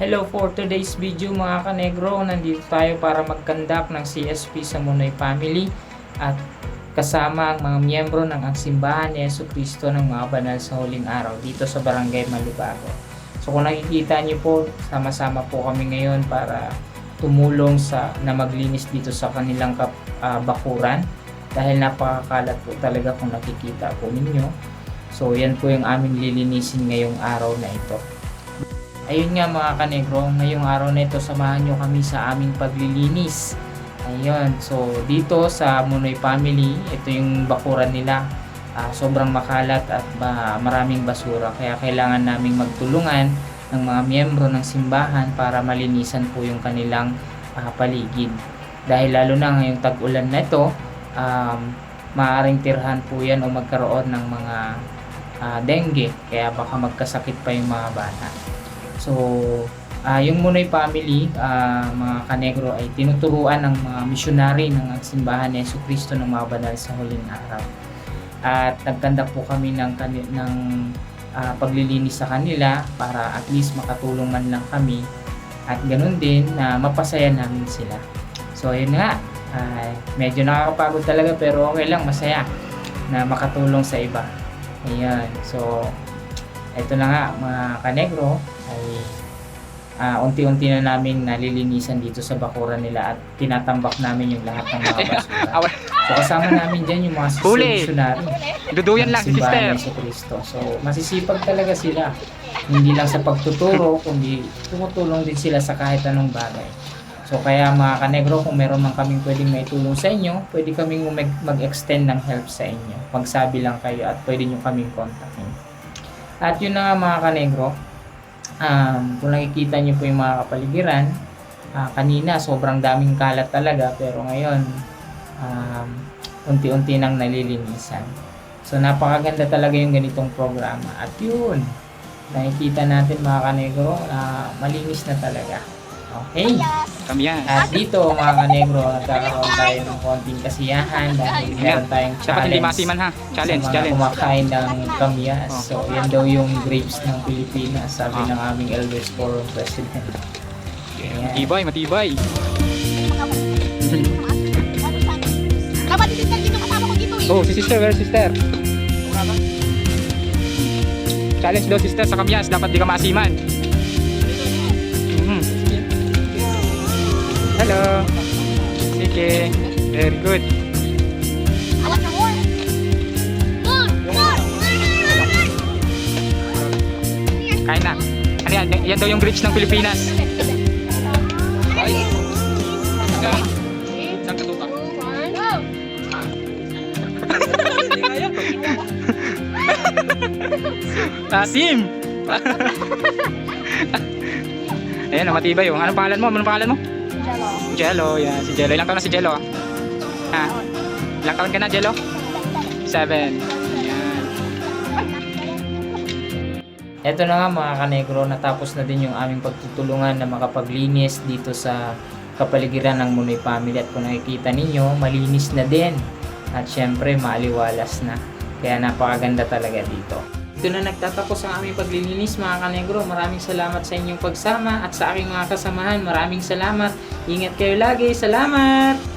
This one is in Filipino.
Hello, for today's video mga kanegro, nandito tayo para mag-conduct ng CSP sa Munoy Family at kasama ang mga miyembro ng Simbahan ni Jesucristo ng mga banal sa huling araw dito sa Barangay Malubago. So kung nakikita niyo po, sama-sama po kami ngayon para tumulong na maglinis dito sa kanilang bakuran dahil napakakalat po talaga kung nakikita po ninyo. So yan po yung aming lilinisin ngayong araw na ito. Ayun nga mga kanegro, ngayong araw na ito samahan nyo kami sa aming paglilinis. Ayun, so dito sa Munoy Family, ito yung bakuran nila. Sobrang makalat at maraming basura, kaya kailangan naming magtulungan ng mga miyembro ng simbahan para malinisan po yung kanilang paligid. Dahil lalo na ngayong tag-ulan na ito, maaaring tirhan po yan o magkaroon ng mga dengue, kaya baka magkasakit pa yung mga bata. So, yung Munoy Family, mga kanegro, ay tinuturuan ng mga misyonary ng Simbahan ni Jesucristo ng mga banal sa huling araw. At nagkanda po kami ng paglilinis sa kanila para at least makatulong man lang kami at ganun din na mapasaya namin sila. So, yun nga, medyo nakakapagod talaga pero okay lang, masaya na makatulong sa iba. Ayan, so ito na nga mga kanegro, ay unti-unti na namin nalilinisan dito sa bakuran nila at tinatambak namin yung lahat ng mga basura. So kasama namin dyan yung mga misyonary duduyan lang si Simbahan sister. ni Jesucristo. So masisipag talaga sila, hindi lang sa pagtuturo kundi tumutulong din sila sa kahit anong bagay. So kaya mga kanegro, kung meron man kaming pwedeng maitulong sa inyo, pwede kaming mag-extend ng help sa inyo. Magsabi lang kayo at pwede nyo kaming kontakin. At yun na nga mga kanegro, kung nakikita nyo po yung mga kapaligiran, kanina sobrang daming kalat talaga pero ngayon unti-unti nang nalilinisan. So napakaganda talaga yung ganitong programa. At yun, nakikita natin mga kanegro, malinis na talaga. Okay? Kami yan. At dito mga kanegro, nagkakaroon tayo ng konting kasiyahan dahil meron tayong Dapat hindi challenge masiman ha. Challenge, sa mga challenge. kumakain ng kamyas. So yan daw yung grapes ng Pilipinas, sabi ng aming Elders Forum President. Ayan. Matibay, matibay. Kapatid sister, dito kasama ko dito eh. Oh, si sister, where sister? Challenge daw sister sa kamyas, dapat di ka masiman. Hello. Sige. Very good. Alam na more. Kain na. Ano yan? Yan daw yung bridge ng Pilipinas. Saan ka tutak? Tasim! Ayan, matibay yung. Anong pangalan mo? Anong pangalan mo? Jello, yan. Si Jello. Ilang taon na si Jello? Ha? Ilang taon ka na, Jello? 7. Ayan. Ito na nga mga kanegro, natapos na din yung aming pagtutulungan na makapaglinis dito sa kapaligiran ng Munoy Family. At kung nakikita ninyo, malinis na din. At syempre, maaliwalas na. Kaya napakaganda talaga dito. Ito na nagtatapos ang aming paglilinis mga kanegro. Maraming salamat sa inyong pagsama at sa aking mga kasamahan. Maraming salamat. Ingat kayo lagi. Salamat!